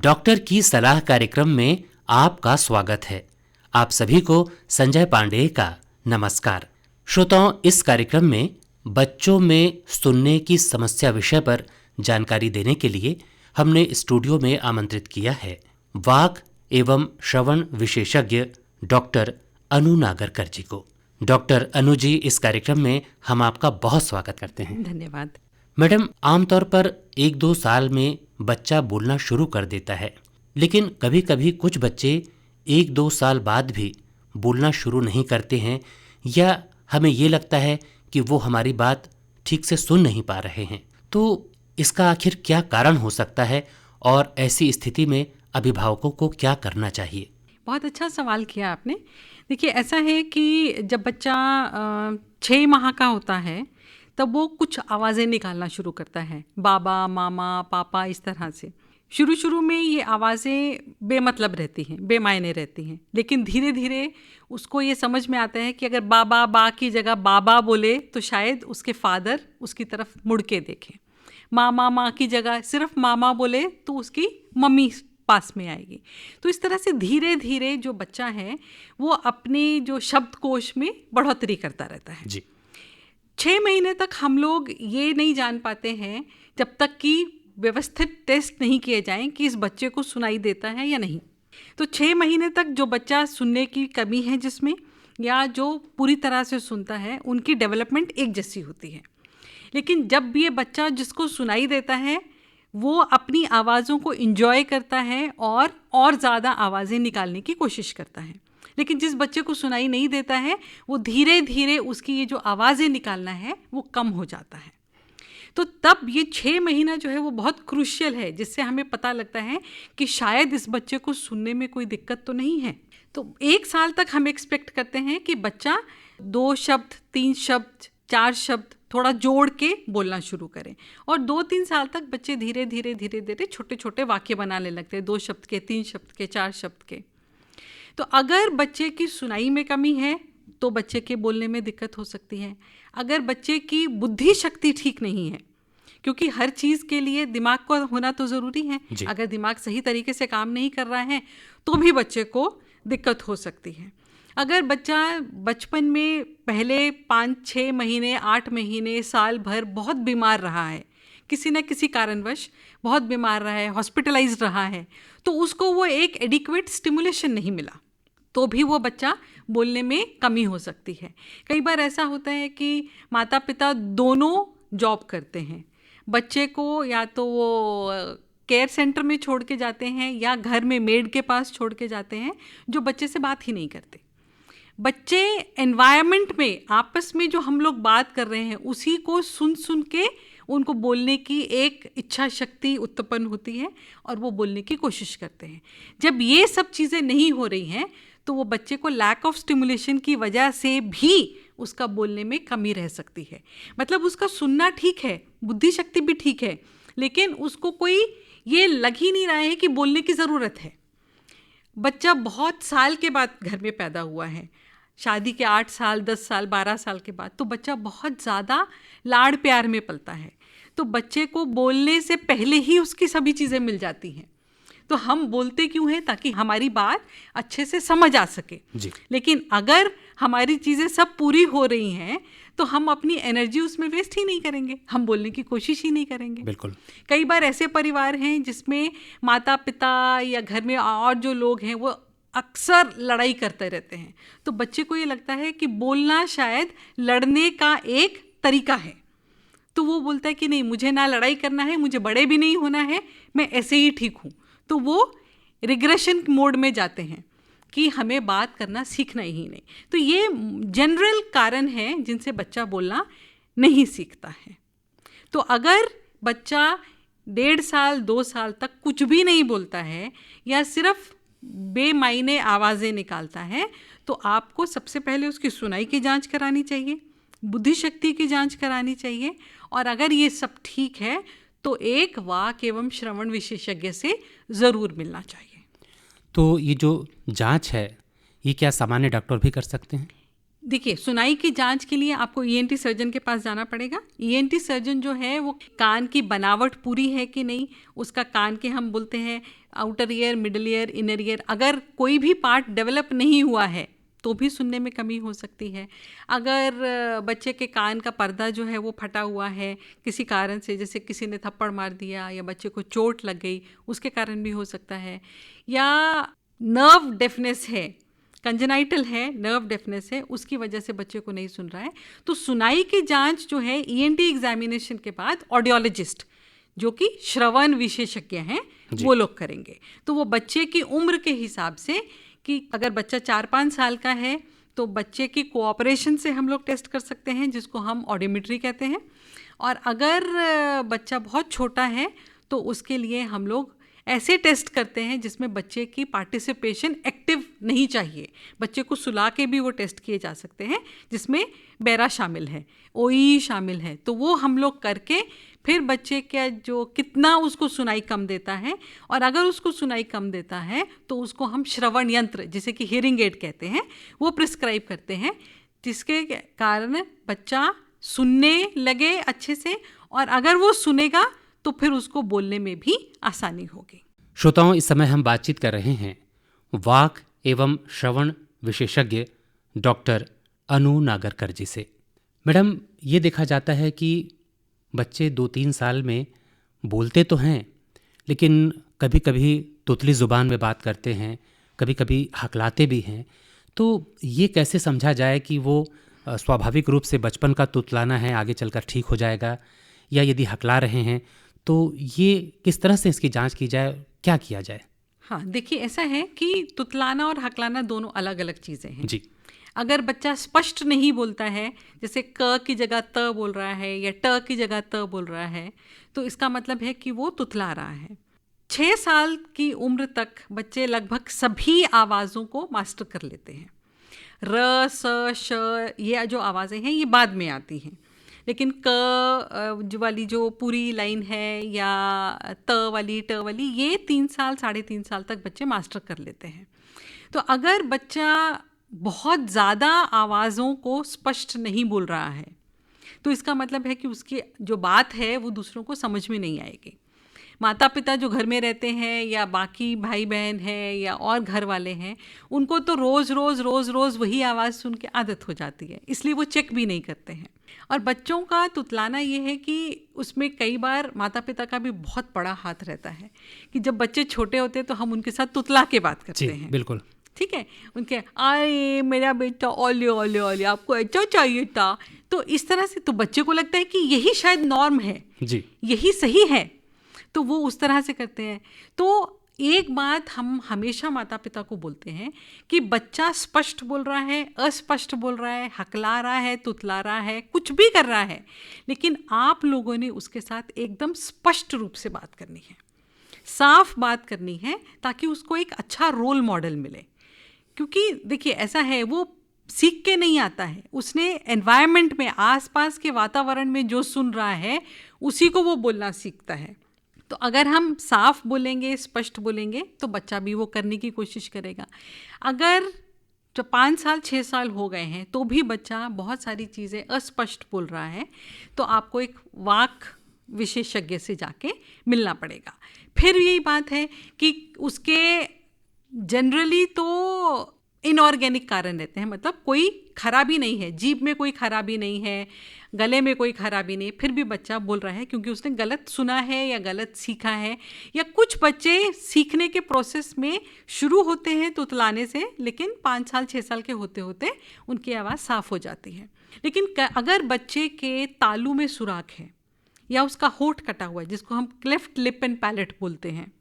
Doctor की सलाह कार्यक्रम में आपका स्वागत है। आप सभी को संजय पांडे का नमस्कार। श्रोताओं, इस कार्यक्रम में बच्चों में सुनने की समस्या विषय पर जानकारी देने के लिए हमने स्टूडियो में आमंत्रित किया है वाक एवं श्रवण विशेषज्ञ डॉक्टर अनु नागरकर जी को। डॉक्टर अनु जी, इस कार्यक्रम में हम आपका बहुत स्वागत करते हैं। धन्यवाद। मैडम, आमतौर पर 1-2 साल में बच्चा बोलना शुरू कर देता है, लेकिन कभी कभी कुछ बच्चे 1-2 साल बाद भी बोलना शुरू नहीं करते हैं, या हमें ये लगता है कि वो हमारी बात ठीक से सुन नहीं पा रहे हैं। तो इसका आखिर क्या कारण हो सकता है और ऐसी स्थिति में अभिभावकों को क्या करना चाहिए? बहुत अच्छा सवाल किया आपने। देखिए, ऐसा है कि जब बच्चा 6 माह का होता है तब वो कुछ आवाज़ें निकालना शुरू करता है, बाबा, मामा, पापा, इस तरह से। शुरू में ये आवाज़ें बेमतलब रहती हैं, बेमायने रहती हैं, लेकिन धीरे धीरे उसको ये समझ में आता है कि अगर बाबा बा की जगह बाबा बोले तो शायद उसके फादर उसकी तरफ मुड़ के देखें। मामा माँ की जगह सिर्फ मामा बोले तो उसकी मम्मी पास में आएगी। तो इस तरह से धीरे धीरे जो बच्चा है वो अपने जो शब्दकोश में बढ़ोतरी करता रहता है जी। 6 महीने तक हम लोग ये नहीं जान पाते हैं, जब तक कि व्यवस्थित टेस्ट नहीं किए जाएं कि इस बच्चे को सुनाई देता है या नहीं। तो 6 महीने तक जो बच्चा सुनने की कमी है जिसमें, या जो पूरी तरह से सुनता है, उनकी डेवलपमेंट एक जैसी होती है। लेकिन जब ये बच्चा जिसको सुनाई देता है वो अपनी आवाज़ों को इंजॉय करता है और ज़्यादा आवाज़ें निकालने की कोशिश करता है, लेकिन जिस बच्चे को सुनाई नहीं देता है वो धीरे धीरे उसकी ये जो आवाज़ें निकालना है वो कम हो जाता है। तो तब ये 6 महीना जो है वो बहुत क्रूशियल है, जिससे हमें पता लगता है कि शायद इस बच्चे को सुनने में कोई दिक्कत तो नहीं है। तो 1 साल तक हम एक्सपेक्ट करते हैं कि बच्चा 2 शब्द, 3 शब्द, 4 शब्द थोड़ा जोड़ के बोलना शुरू करें, और 2-3 साल तक बच्चे धीरे धीरे छोटे छोटे वाक्य बनाने लगते हैं, 2 शब्द के, 3 शब्द के, 4 शब्द के। तो अगर बच्चे की सुनाई में कमी है तो बच्चे के बोलने में दिक्कत हो सकती है। अगर बच्चे की बुद्धि शक्ति ठीक नहीं है, क्योंकि हर चीज़ के लिए दिमाग को होना तो ज़रूरी है, अगर दिमाग सही तरीके से काम नहीं कर रहा है तो भी बच्चे को दिक्कत हो सकती है। अगर बच्चा बचपन में पहले 5-6 महीने, 8 महीने, साल भर बहुत बीमार रहा है, किसी न किसी कारणवश बहुत बीमार रहा है, हॉस्पिटलाइज्ड रहा है, तो उसको वो एक एडिक्वेट स्टिमुलेशन नहीं मिला, तो भी वो बच्चा बोलने में कमी हो सकती है। कई बार ऐसा होता है कि माता पिता दोनों जॉब करते हैं, बच्चे को या तो वो केयर सेंटर में छोड़ के जाते हैं या घर में मेड के पास छोड़ के जाते हैं, जो बच्चे से बात ही नहीं करते। बच्चे एनवायरनमेंट में आपस में जो हम लोग बात कर रहे हैं उसी को सुन सुन के उनको बोलने की एक इच्छा शक्ति उत्पन्न होती है और वो बोलने की कोशिश करते हैं। जब ये सब चीज़ें नहीं हो रही हैं तो वो बच्चे को लैक ऑफ स्टिमुलेशन की वजह से भी उसका बोलने में कमी रह सकती है। मतलब उसका सुनना ठीक है, बुद्धि शक्ति भी ठीक है, लेकिन उसको कोई ये लग ही नहीं रहा है कि बोलने की ज़रूरत है। बच्चा बहुत साल के बाद घर में पैदा हुआ है, शादी के 8 साल, 10 साल, 12 साल के बाद, तो बच्चा बहुत ज़्यादा लाड़ प्यार में पलता है, तो बच्चे को बोलने से पहले ही उसकी सभी चीज़ें मिल जाती हैं। तो हम बोलते क्यों हैं? ताकि हमारी बात अच्छे से समझ आ सके जी। लेकिन अगर हमारी चीज़ें सब पूरी हो रही हैं तो हम अपनी एनर्जी उसमें वेस्ट ही नहीं करेंगे, हम बोलने की कोशिश ही नहीं करेंगे। बिल्कुल। कई बार ऐसे परिवार हैं जिसमें माता पिता या घर में और जो लोग हैं वो अक्सर लड़ाई करते रहते हैं, तो बच्चे को ये लगता है कि बोलना शायद लड़ने का एक तरीका है, तो वो बोलता है कि नहीं, मुझे ना लड़ाई करना है, मुझे बड़े भी नहीं होना है, मैं ऐसे ही ठीक हूँ। तो वो रिग्रेशन मोड में जाते हैं कि हमें बात करना सीखना ही नहीं। तो ये जनरल कारण है जिनसे बच्चा बोलना नहीं सीखता है। तो अगर बच्चा 1.5 साल, 2 साल तक कुछ भी नहीं बोलता है या सिर्फ बेमायने आवाज़ें निकालता है, तो आपको सबसे पहले उसकी सुनाई की जांच करानी चाहिए, बुद्धि शक्ति की जांच करानी चाहिए, और अगर ये सब ठीक है तो एक वाक एवं श्रवण विशेषज्ञ से ज़रूर मिलना चाहिए। तो ये जो जांच है ये क्या सामान्य डॉक्टर भी कर सकते हैं? देखिए, सुनाई की जांच के लिए आपको ईएनटी सर्जन के पास जाना पड़ेगा। ईएनटी सर्जन जो है वो कान की बनावट पूरी है कि नहीं, उसका कान के हम बोलते हैं outer ear, middle ear, inner ear, अगर कोई भी पार्ट डेवलप नहीं हुआ है तो भी सुनने में कमी हो सकती है। अगर बच्चे के कान का पर्दा जो है वो फटा हुआ है किसी कारण से, जैसे किसी ने थप्पड़ मार दिया या बच्चे को चोट लग गई, उसके कारण भी हो सकता है। या नर्व डेफनेस है, कंजेनाइटल है, नर्व डेफनेस है, उसकी वजह से बच्चे को नहीं सुन रहा है, तो सुनाई की जांच जो है ईएनटी एग्जामिनेशन के बाद ऑडियोलॉजिस्ट जो कि श्रवण विशेषज्ञ हैं वो लोग करेंगे। तो वो बच्चे की उम्र के हिसाब से, कि अगर बच्चा 4-5 साल का है तो बच्चे की कोऑपरेशन से हम लोग टेस्ट कर सकते हैं, जिसको हम ऑडियोमेट्री कहते हैं। और अगर बच्चा बहुत छोटा है तो उसके लिए हम लोग ऐसे टेस्ट करते हैं जिसमें बच्चे की पार्टिसिपेशन एक्टिव नहीं चाहिए। बच्चे को सुला के भी वो टेस्ट किए जा सकते हैं, जिसमें बेरा शामिल है, ओई शामिल है। तो वो हम लोग करके फिर बच्चे का जो कितना उसको सुनाई कम देता है, और अगर उसको सुनाई कम देता है तो उसको हम श्रवण यंत्र, जिसे कि हियरिंग एड कहते हैं, वो प्रिस्क्राइब करते हैं, जिसके कारण बच्चा सुनने लगे अच्छे से, और अगर वो सुनेगा तो फिर उसको बोलने में भी आसानी होगी। श्रोताओं, इस समय हम बातचीत कर रहे हैं वाक एवं श्रवण विशेषज्ञ डॉक्टर अनु नागरकर जी से। मैडम, ये देखा जाता है कि बच्चे 2-3 साल में बोलते तो हैं, लेकिन कभी कभी तोतली ज़ुबान में बात करते हैं, कभी कभी हकलाते भी हैं। तो ये कैसे समझा जाए कि वो स्वाभाविक रूप से बचपन का तुतलाना है, आगे चलकर ठीक हो जाएगा, या यदि हकला रहे हैं तो ये किस तरह से इसकी जांच की जाए, क्या किया जाए? हाँ, देखिए, ऐसा है कि तुतलाना और हकलाना दोनों अलग अलग चीज़ें हैं जी। अगर बच्चा स्पष्ट नहीं बोलता है, जैसे क की जगह त बोल रहा है या ट की जगह त बोल रहा है, तो इसका मतलब है कि वो तुतला रहा है। 6 साल की उम्र तक बच्चे लगभग सभी आवाज़ों को मास्टर कर लेते हैं। र, स, श, ये जो आवाज़ें हैं ये बाद में आती हैं, लेकिन क वाली जो पूरी लाइन है या त वाली, ट वाली, ये 3 साल 3.5 साल तक बच्चे मास्टर कर लेते हैं। तो अगर बच्चा बहुत ज़्यादा आवाज़ों को स्पष्ट नहीं बोल रहा है तो इसका मतलब है कि उसकी जो बात है वो दूसरों को समझ में नहीं आएगी। माता पिता जो घर में रहते हैं या बाकी भाई बहन हैं या और घर वाले हैं, उनको तो रोज़ रोज़ वही आवाज़ सुन के आदत हो जाती है, इसलिए वो चेक भी नहीं करते हैं। और बच्चों का तुतलाना ये है कि उसमें कई बार माता पिता का भी बहुत बड़ा हाथ रहता है कि जब बच्चे छोटे होते हैं तो हम उनके साथ तुतला के बात करते हैं। बिल्कुल ठीक है, उनके आए मेरा बेटा ओले ओले ओले, आपको अच्छा चाहिए था, तो इस तरह से तो बच्चे को लगता है कि यही शायद नॉर्म है जी, यही सही है, तो वो उस तरह से करते हैं। तो एक बात हम हमेशा माता पिता को बोलते हैं कि बच्चा स्पष्ट बोल रहा है, अस्पष्ट बोल रहा है, हकला रहा है, तुतला रहा है, कुछ भी कर रहा है, लेकिन आप लोगों ने उसके साथ एकदम स्पष्ट रूप से बात करनी है, साफ बात करनी है, ताकि उसको एक अच्छा रोल मॉडल मिले। क्योंकि देखिए ऐसा है, वो सीख के नहीं आता है, उसने एनवायरनमेंट में, आसपास के वातावरण में जो सुन रहा है उसी को वो बोलना सीखता है। तो अगर हम साफ बोलेंगे, स्पष्ट बोलेंगे, तो बच्चा भी वो करने की कोशिश करेगा। अगर जो 5 साल 6 साल हो गए हैं तो भी बच्चा बहुत सारी चीज़ें अस्पष्ट बोल रहा है, तो आपको एक वाक विशेषज्ञ से जाके मिलना पड़ेगा। फिर यही बात है कि उसके जनरली तो इनऑर्गेनिक कारण रहते हैं, मतलब कोई खराबी नहीं है, जीभ में कोई खराबी नहीं है, गले में कोई खराबी नहीं, फिर भी बच्चा बोल रहा है क्योंकि उसने गलत सुना है या गलत सीखा है। या कुछ बच्चे सीखने के प्रोसेस में शुरू होते हैं तुतलाने से, लेकिन 5 साल 6 साल के होते होते उनकी आवाज़ साफ हो जाती है। लेकिन अगर बच्चे के तालू में सुराख है या उसका होंठ कटा हुआ है, जिसको हम क्लेफ्ट लिप एंड पैलेट बोलते हैं,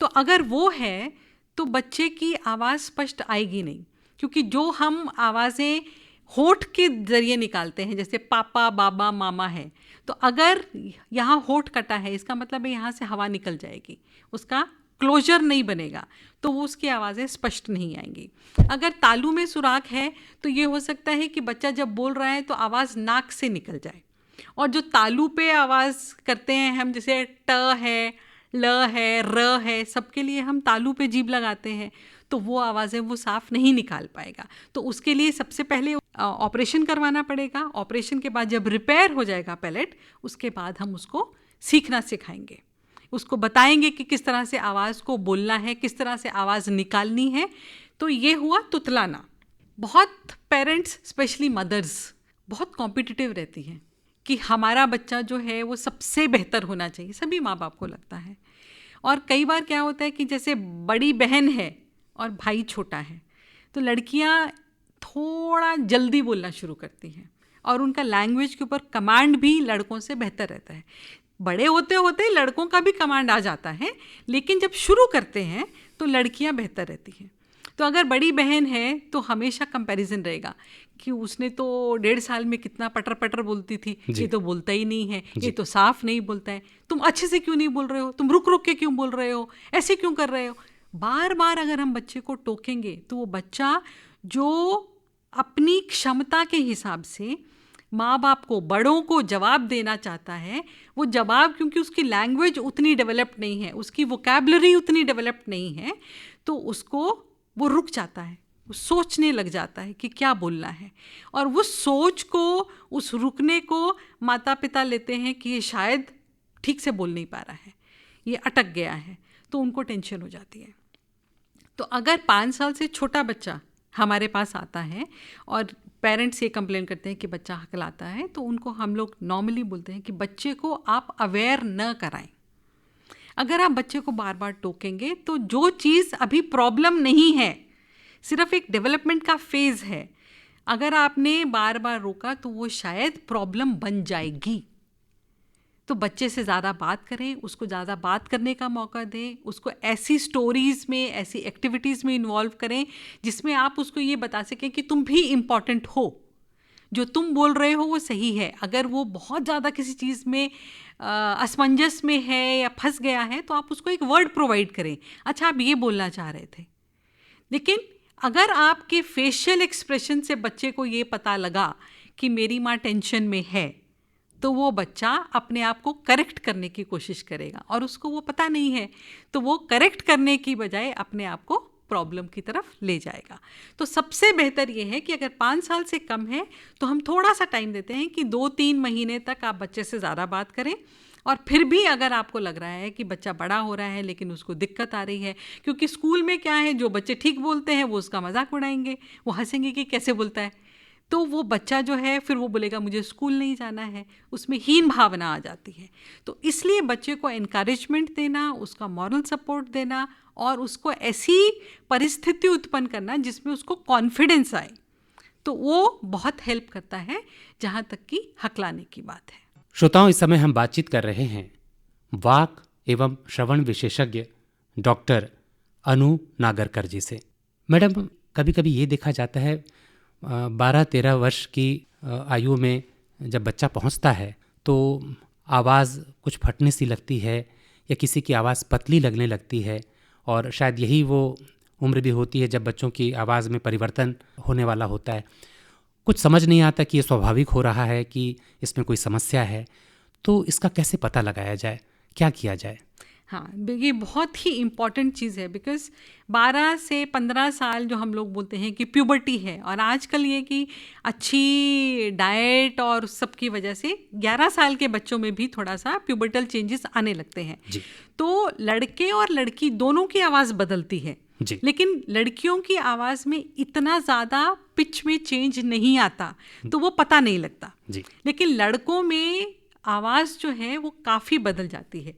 तो अगर वो है तो बच्चे की आवाज़ स्पष्ट आएगी नहीं, क्योंकि जो हम आवाज़ें होंठ के ज़रिए निकालते हैं, जैसे पापा, बाबा, मामा है, तो अगर यहाँ होंठ कटा है, इसका मतलब है यहाँ से हवा निकल जाएगी, उसका क्लोजर नहीं बनेगा, तो वो उसकी आवाज़ें स्पष्ट नहीं आएंगी। अगर तालू में सुराख है तो ये हो सकता है कि बच्चा जब बोल रहा है तो आवाज़ नाक से निकल जाए, और जो तालू पे आवाज़ करते हैं हम, जैसे ट है, ल है, र है, सबके लिए हम तालू पे जीभ लगाते हैं, तो वो आवाज़ें वो साफ नहीं निकाल पाएगा। तो उसके लिए सबसे पहले ऑपरेशन करवाना पड़ेगा। ऑपरेशन के बाद जब रिपेयर हो जाएगा पैलेट, उसके बाद हम उसको सीखना सिखाएंगे, उसको बताएंगे कि किस तरह से आवाज़ को बोलना है, किस तरह से आवाज़ निकालनी है। तो ये हुआ तुतलाना। बहुत पेरेंट्स, स्पेशली मदर्स, बहुत कॉम्पिटिटिव रहती हैं कि हमारा बच्चा जो है वो सबसे बेहतर होना चाहिए, सभी माँ बाप को लगता है। और कई बार क्या होता है कि जैसे बड़ी बहन है और भाई छोटा है, तो लड़कियाँ थोड़ा जल्दी बोलना शुरू करती हैं और उनका लैंग्वेज के ऊपर कमांड भी लड़कों से बेहतर रहता है। बड़े होते होते लड़कों का भी कमांड आ जाता है, लेकिन जब शुरू करते हैं तो लड़कियां बेहतर रहती हैं। तो अगर बड़ी बहन है तो हमेशा कंपैरिजन रहेगा कि उसने तो 1.5 साल में कितना पटर पटर बोलती थी, ये तो बोलता ही नहीं है, ये तो साफ नहीं बोलता है, तुम अच्छे से क्यों नहीं बोल रहे हो, तुम रुक रुक के क्यों बोल रहे हो, ऐसे क्यों कर रहे हो। बार बार अगर हम बच्चे को टोकेंगे तो वो बच्चा जो अपनी क्षमता के हिसाब से माँ बाप को, बड़ों को जवाब देना चाहता है, वो जवाब, क्योंकि उसकी लैंग्वेज उतनी डेवलप्ड नहीं है, उसकी वोकैबुलरी उतनी डेवलप्ड नहीं है, तो उसको वो रुक जाता है, वो सोचने लग जाता है कि क्या बोलना है। और वो सोच को, उस रुकने को माता पिता लेते हैं कि ये शायद ठीक से बोल नहीं पा रहा है, ये अटक गया है, तो उनको टेंशन हो जाती है। तो अगर 5 साल से छोटा बच्चा हमारे पास आता है और पेरेंट्स ये कंप्लेन करते हैं कि बच्चा हकलाता है, तो उनको हम लोग नॉर्मली बोलते हैं कि बच्चे को आप अवेयर न कराएं। अगर आप बच्चे को बार बार टोकेंगे तो जो चीज़ अभी प्रॉब्लम नहीं है, सिर्फ एक डेवलपमेंट का फेज़ है, अगर आपने बार बार रोका तो वो शायद प्रॉब्लम बन जाएगी। तो बच्चे से ज़्यादा बात करें, उसको ज़्यादा बात करने का मौका दें, उसको ऐसी स्टोरीज़ में, ऐसी एक्टिविटीज़ में इन्वॉल्व करें जिसमें आप उसको ये बता सकें कि तुम भी इम्पॉर्टेंट हो, जो तुम बोल रहे हो वो सही है। अगर वो बहुत ज़्यादा किसी चीज़ में असमंजस में है या फंस गया है तो आप उसको एक वर्ड प्रोवाइड करें, अच्छा आप ये बोलना चाह रहे थे। लेकिन अगर आपके फेशियल एक्सप्रेशन से बच्चे को ये पता लगा कि मेरी माँ टेंशन में है, तो वो बच्चा अपने आप को करेक्ट करने की कोशिश करेगा, और उसको वो पता नहीं है तो वो करेक्ट करने की बजाय अपने आप को प्रॉब्लम की तरफ ले जाएगा। तो सबसे बेहतर ये है कि अगर 5 साल से कम है तो हम थोड़ा सा टाइम देते हैं कि 2-3 महीने तक आप बच्चे से ज़्यादा बात करें। और फिर भी अगर आपको लग रहा है कि बच्चा बड़ा हो रहा है लेकिन उसको दिक्कत आ रही है, क्योंकि स्कूल में क्या है, जो बच्चे ठीक बोलते हैं वो उसका मजाक उड़ाएंगे, वो हंसेंगे कि कैसे बोलता है, तो वो बच्चा जो है फिर वो बोलेगा मुझे स्कूल नहीं जाना है, उसमें हीन भावना आ जाती है। तो इसलिए बच्चे को एनकरेजमेंट देना, उसका मॉरल सपोर्ट देना और उसको ऐसी परिस्थिति उत्पन्न करना जिसमें उसको कॉन्फिडेंस आए, तो वो बहुत हेल्प करता है, जहाँ तक कि हकलाने की बात है। श्रोताओं, इस समय हम बातचीत कर रहे हैं वाक एवं श्रवण विशेषज्ञ डॉक्टर अनु नागरकर जी से। मैडम, कभी कभी ये देखा जाता है 12-13 वर्ष की आयु में जब बच्चा पहुंचता है तो आवाज़ कुछ फटने सी लगती है या किसी की आवाज़ पतली लगने लगती है, और शायद यही वो उम्र भी होती है जब बच्चों की आवाज़ में परिवर्तन होने वाला होता है। कुछ समझ नहीं आता कि ये स्वाभाविक हो रहा है कि इसमें कोई समस्या है, तो इसका कैसे पता लगाया जाए, क्या किया जाए? हाँ, ये बहुत ही इम्पॉर्टेंट चीज़ है, बिकॉज़ 12 से 15 साल जो हम लोग बोलते हैं कि प्यूबर्टी है, और आजकल ये कि अच्छी डाइट और सब की वजह से 11 साल के बच्चों में भी थोड़ा सा प्यूबर्टल चेंजेस आने लगते हैं जी। तो लड़के और लड़की दोनों की आवाज़ बदलती है जी। लेकिन लड़कियों की आवाज़ में इतना ज़्यादा पिच में चेंज नहीं आता, तो वो पता नहीं लगता जी। लेकिन लड़कों में आवाज़ जो है वो काफ़ी बदल जाती है,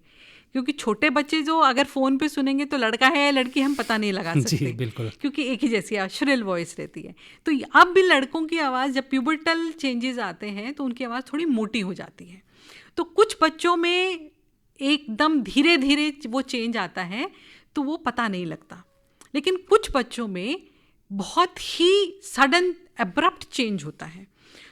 क्योंकि छोटे बच्चे जो अगर फ़ोन पे सुनेंगे तो लड़का है या लड़की हम पता नहीं लगा सकते जी, बिल्कुल, क्योंकि एक ही जैसी श्रिल वॉइस रहती है। तो अब भी लड़कों की आवाज़ जब प्यूबर्टल चेंजेस आते हैं तो उनकी आवाज़ थोड़ी मोटी हो जाती है। तो कुछ बच्चों में एकदम धीरे धीरे वो चेंज आता है तो वो पता नहीं लगता, लेकिन कुछ बच्चों में बहुत ही सडन एब्रप्ट चेंज होता है,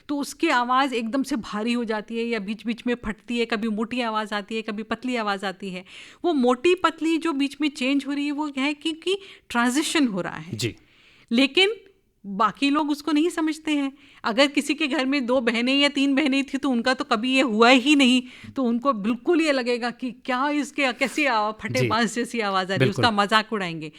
तो उसकी आवाज़ एकदम से भारी हो जाती है या बीच बीच में फटती है, कभी मोटी आवाज़ आती है, कभी पतली आवाज़ आती है। वो मोटी पतली जो बीच में चेंज हो रही है वो है क्योंकि ट्रांजिशन हो रहा है जी। लेकिन बाकी लोग उसको नहीं समझते हैं। अगर किसी के घर में 2 बहनें या 3 बहनें थी तो उनका तो कभी ये हुआ ही नहीं, तो उनको बिल्कुल ये लगेगा कि क्या इसके कैसी फटे जी, बांस जैसी आवाज़ आ रही है, बिल्कुल। उसका मजाक उड़ाएंगे।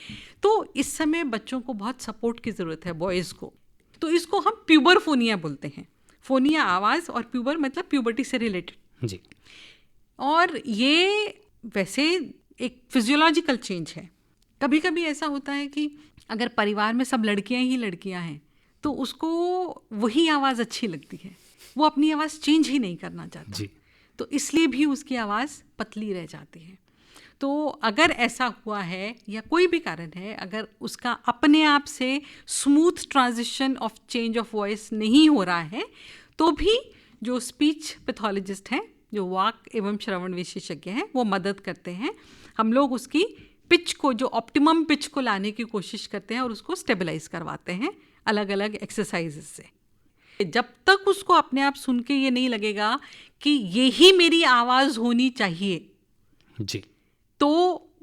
तो इस समय बच्चों को बहुत सपोर्ट की ज़रूरत है, बॉयज़ को। तो इसको हम प्यूबर फोनिया बोलते हैं। फोनिया आवाज़ और प्यूबर मतलब प्यूबर्टी से रिलेटेड। जी, और ये वैसे एक फिजियोलॉजिकल चेंज है। कभी कभी ऐसा होता है कि अगर परिवार में सब लड़कियां ही लड़कियां हैं तो उसको वही आवाज़ अच्छी लगती है, वो अपनी आवाज़ चेंज ही नहीं करना चाहता। जी, तो इसलिए भी उसकी आवाज़ पतली रह जाती है। तो अगर ऐसा हुआ है या कोई भी कारण है, अगर उसका अपने आप से smooth transition of change of voice नहीं हो रहा है, तो भी जो स्पीच पैथोलॉजिस्ट हैं, जो वाक एवं श्रवण विशेषज्ञ हैं, वो मदद करते हैं। हम लोग उसकी पिच को, जो ऑप्टिमम पिच को लाने की कोशिश करते हैं और उसको स्टेबलाइज करवाते हैं अलग अलग एक्सरसाइजेस से। जब तक उसको अपने आप सुन के ये नहीं लगेगा कि यही मेरी आवाज़ होनी चाहिए, जी, तो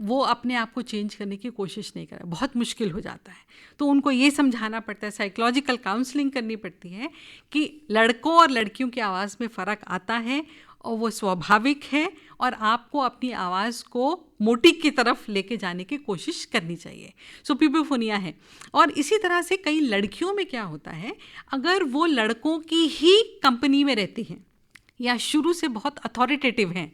वो अपने आप को चेंज करने की कोशिश नहीं करे, बहुत मुश्किल हो जाता है। तो उनको ये समझाना पड़ता है, साइकोलॉजिकल काउंसलिंग करनी पड़ती है कि लड़कों और लड़कियों की आवाज़ में फ़र्क आता है और वो स्वाभाविक है, और आपको अपनी आवाज़ को मोटी की तरफ लेके जाने की कोशिश करनी चाहिए। सो प्यूबोफोनिया है। और इसी तरह से कई लड़कियों में क्या होता है, अगर वो लड़कों की ही कंपनी में रहती हैं या शुरू से बहुत अथॉरिटेटिव हैं,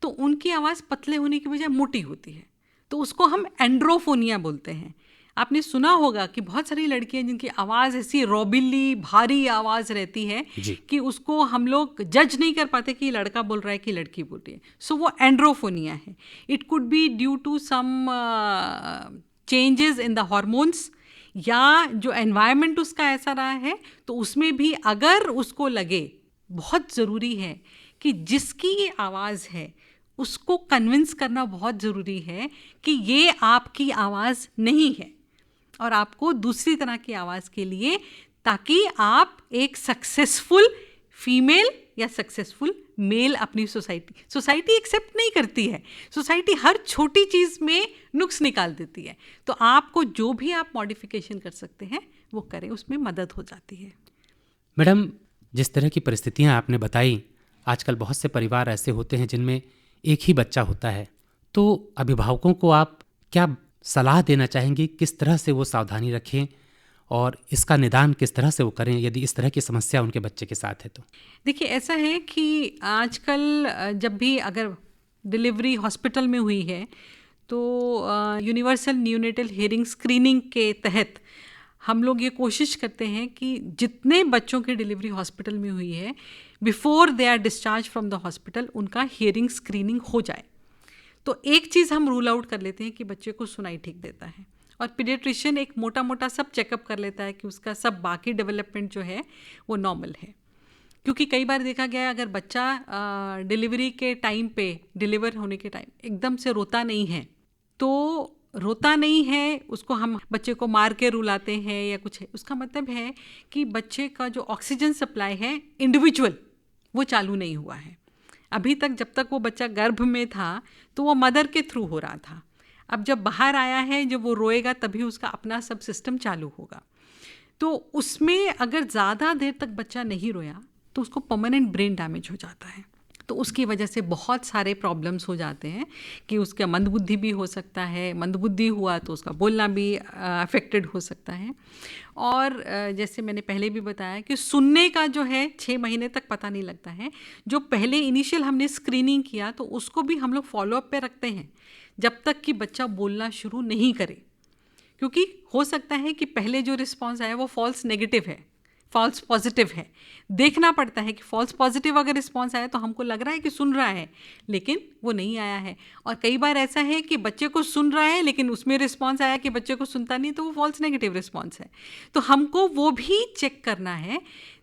तो उनकी आवाज़ पतले होने की बजाय मोटी होती है, तो उसको हम एंड्रोफोनिया बोलते हैं। आपने सुना होगा कि बहुत सारी लड़कियां जिनकी आवाज़ ऐसी रोबिली भारी आवाज़ रहती है जी, कि उसको हम लोग जज नहीं कर पाते कि लड़का बोल रहा है कि लड़की बोल रही है। सो वो एंड्रोफोनिया है। It could be due to some changes in the hormones, या जो एनवायरनमेंट उसका ऐसा रहा है, तो उसमें भी अगर उसको लगे, बहुत ज़रूरी है कि जिसकी ये आवाज़ है उसको कन्विंस करना बहुत ज़रूरी है कि ये आपकी आवाज़ नहीं है और आपको दूसरी तरह की आवाज़ के लिए, ताकि आप एक सक्सेसफुल फीमेल या सक्सेसफुल मेल अपनी सोसाइटी एक्सेप्ट नहीं करती है। सोसाइटी हर छोटी चीज़ में नुक्स निकाल देती है। तो आपको जो भी आप मॉडिफिकेशन कर सकते हैं वो करें, उसमें मदद हो जाती है। मैडम, जिस तरह की परिस्थितियां आपने बताई, आजकल बहुत से परिवार ऐसे होते हैं जिनमें एक ही बच्चा होता है, तो अभिभावकों को आप क्या सलाह देना चाहेंगे, किस तरह से वो सावधानी रखें और इसका निदान किस तरह से वो करें यदि इस तरह की समस्या उनके बच्चे के साथ है तो? देखिए, ऐसा है कि आजकल जब भी अगर डिलीवरी हॉस्पिटल में हुई है तो यूनिवर्सल न्यूनेटल हियरिंग स्क्रीनिंग के तहत हम लोग ये कोशिश करते हैं कि जितने बच्चों की डिलीवरी हॉस्पिटल में हुई है, before they are discharge from the hospital उनका हियरिंग स्क्रीनिंग हो जाए। तो एक चीज़ हम रूल आउट कर लेते हैं कि बच्चे को सुनाई ठीक देता है, और पीडियाट्रिशियन एक मोटा मोटा सब चेकअप कर लेता है कि उसका सब बाकी डेवलपमेंट जो है वो नॉर्मल है। क्योंकि कई बार देखा गया है, अगर बच्चा डिलीवरी के टाइम पे, डिलीवर होने के टाइम एकदम से रोता नहीं है, तो रोता नहीं है उसको हम बच्चे को मार के रुलाते हैं या कुछ है, उसका मतलब है कि बच्चे का जो ऑक्सीजन सप्लाई है इंडिविजुअल, वो चालू नहीं हुआ है। अभी तक जब तक वो बच्चा गर्भ में था तो वो मदर के थ्रू हो रहा था। अब जब बाहर आया है, जब वो रोएगा तभी उसका अपना सब सिस्टम चालू होगा। तो उसमें अगर ज़्यादा देर तक बच्चा नहीं रोया तो उसको परमानेंट ब्रेन डैमेज हो जाता है। तो उसकी वजह से बहुत सारे प्रॉब्लम्स हो जाते हैं कि उसका मंदबुद्धि भी हो सकता है, मंदबुद्धि हुआ तो उसका बोलना भी अफेक्टेड हो सकता है। और जैसे मैंने पहले भी बताया कि सुनने का जो है 6 महीने तक पता नहीं लगता है। जो पहले इनिशियल हमने स्क्रीनिंग किया तो उसको भी हम लोग फॉलोअप पे रखते हैं जब तक कि बच्चा बोलना शुरू नहीं करे, क्योंकि हो सकता है कि पहले जो रिस्पॉन्स आया वो फॉल्स नेगेटिव है, फॉल्स पॉजिटिव है। देखना पड़ता है कि फॉल्स पॉजिटिव अगर रिस्पॉन्स आया तो हमको लग रहा है कि सुन रहा है, लेकिन वो नहीं आया है। और कई बार ऐसा है कि बच्चे को सुन रहा है लेकिन उसमें रिस्पॉन्स आया कि बच्चे को सुनता नहीं, तो वो फॉल्स नेगेटिव रिस्पॉन्स है। तो हमको वो भी चेक करना है।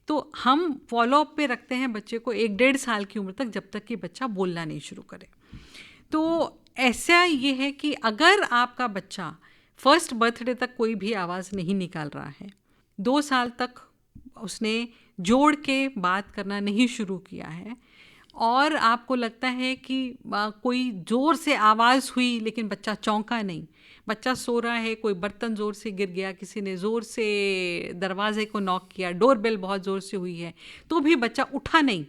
तो हम फॉलोअप पे रखते हैं बच्चे को 1-1.5 साल की उम्र तक, जब तक कि बच्चा बोलना नहीं शुरू करे। तो ऐसा ये है कि अगर आपका बच्चा फर्स्ट बर्थडे तक कोई भी आवाज़ नहीं निकाल रहा है, 2 साल तक उसने जोड़ के बात करना नहीं शुरू किया है, और आपको लगता है कि कोई ज़ोर से आवाज़ हुई लेकिन बच्चा चौंका नहीं, बच्चा सो रहा है, कोई बर्तन ज़ोर से गिर गया, किसी ने ज़ोर से दरवाजे को नॉक किया, डोरबेल बहुत ज़ोर से हुई है, तो भी बच्चा उठा नहीं,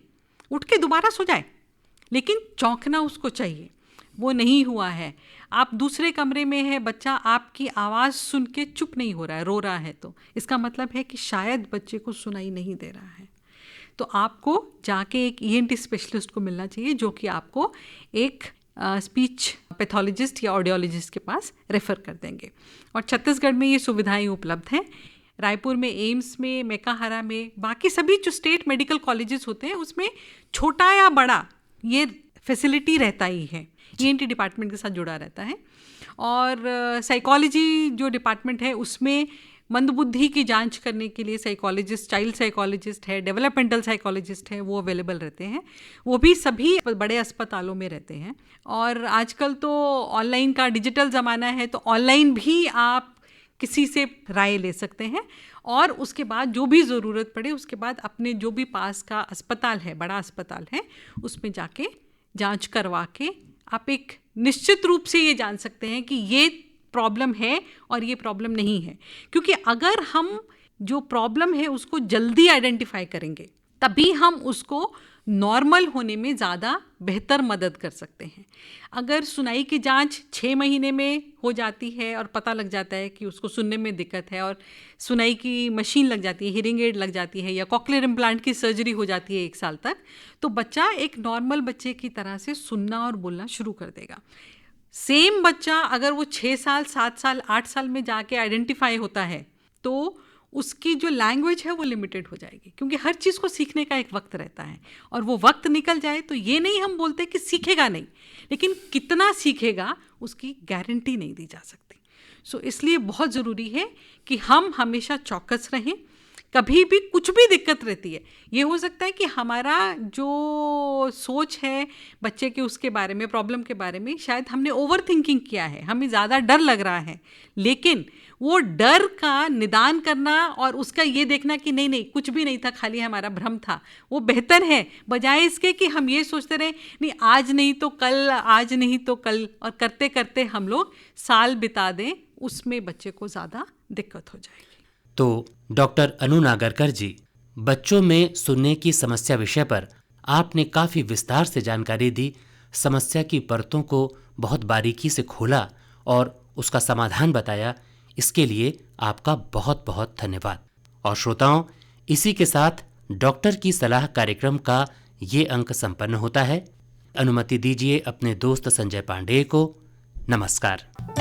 उठ के दोबारा सो जाए, लेकिन चौंकना उसको चाहिए, वो नहीं हुआ है। आप दूसरे कमरे में है, बच्चा आपकी आवाज़ सुन के चुप नहीं हो रहा है, रो रहा है, तो इसका मतलब है कि शायद बच्चे को सुनाई नहीं दे रहा है। तो आपको जाके एक ENT स्पेशलिस्ट को मिलना चाहिए, जो कि आपको एक स्पीच पैथोलॉजिस्ट या ऑडियोलॉजिस्ट के पास रेफ़र कर देंगे। और छत्तीसगढ़ में ये सुविधाएं उपलब्ध हैं। रायपुर में एम्स में, मेकाहारा में, बाकी सभी जो स्टेट मेडिकल कॉलेजेस होते हैं उसमें छोटा या बड़ा ये फैसिलिटी रहता ही है, ENT डिपार्टमेंट के साथ जुड़ा रहता है। और साइकोलॉजी जो डिपार्टमेंट है उसमें मंदबुद्धि की जांच करने के लिए साइकोलॉजिस्ट, चाइल्ड साइकोलॉजिस्ट है, डेवलपमेंटल साइकोलॉजिस्ट है, वो अवेलेबल रहते हैं। वो भी सभी बड़े अस्पतालों में रहते हैं। और आजकल तो ऑनलाइन का डिजिटल ज़माना है, तो ऑनलाइन भी आप किसी से राय ले सकते हैं और उसके बाद जो भी ज़रूरत पड़े उसके बाद अपने जो भी पास का अस्पताल है, बड़ा अस्पताल है, उसमें जाके जांच करवा के आप एक निश्चित रूप से ये जान सकते हैं कि ये प्रॉब्लम है और ये प्रॉब्लम नहीं है। क्योंकि अगर हम जो प्रॉब्लम है उसको जल्दी आइडेंटिफाई करेंगे तभी हम उसको नॉर्मल होने में ज़्यादा बेहतर मदद कर सकते हैं। अगर सुनाई की जांच 6 महीने में हो जाती है और पता लग जाता है कि उसको सुनने में दिक्कत है और सुनाई की मशीन लग जाती है, हियरिंग एड लग जाती है या कॉक्लियर इम्प्लांट की सर्जरी हो जाती है 1 साल तक, तो बच्चा एक नॉर्मल बच्चे की तरह से सुनना और बोलना शुरू कर देगा। सेम बच्चा अगर वो 6 साल, 7 साल, 8 साल में जाके आइडेंटिफाई होता है तो उसकी जो लैंग्वेज है वो लिमिटेड हो जाएगी, क्योंकि हर चीज़ को सीखने का एक वक्त रहता है और वो वक्त निकल जाए तो ये नहीं हम बोलते कि सीखेगा नहीं, लेकिन कितना सीखेगा उसकी गारंटी नहीं दी जा सकती। सो इसलिए बहुत ज़रूरी है कि हम हमेशा चौकस रहें। कभी भी कुछ भी दिक्कत रहती है, ये हो सकता है कि हमारा जो सोच है बच्चे के उसके बारे में, प्रॉब्लम के बारे में, शायद हमने ओवर थिंकिंग किया है, हमें ज़्यादा डर लग रहा है, लेकिन वो डर का निदान करना और उसका ये देखना कि नहीं नहीं कुछ भी नहीं था, खाली हमारा भ्रम था, वो बेहतर है बजाय इसके कि हम ये सोचते रहे नहीं आज नहीं तो कल, आज नहीं तो कल, और करते करते हम लोग साल बिता दें, उसमें बच्चे को ज़्यादा दिक्कत हो जाएगी। तो डॉक्टर अनु नागरकर जी, बच्चों में सुनने की समस्या विषय पर आपने काफ़ी विस्तार से जानकारी दी, समस्या की परतों को बहुत बारीकी से खोला और उसका समाधान बताया। इसके लिए आपका बहुत बहुत धन्यवाद। और श्रोताओं, इसी के साथ डॉक्टर की सलाह कार्यक्रम का ये अंक संपन्न होता है। अनुमति दीजिए अपने दोस्त संजय पांडेय को। नमस्कार।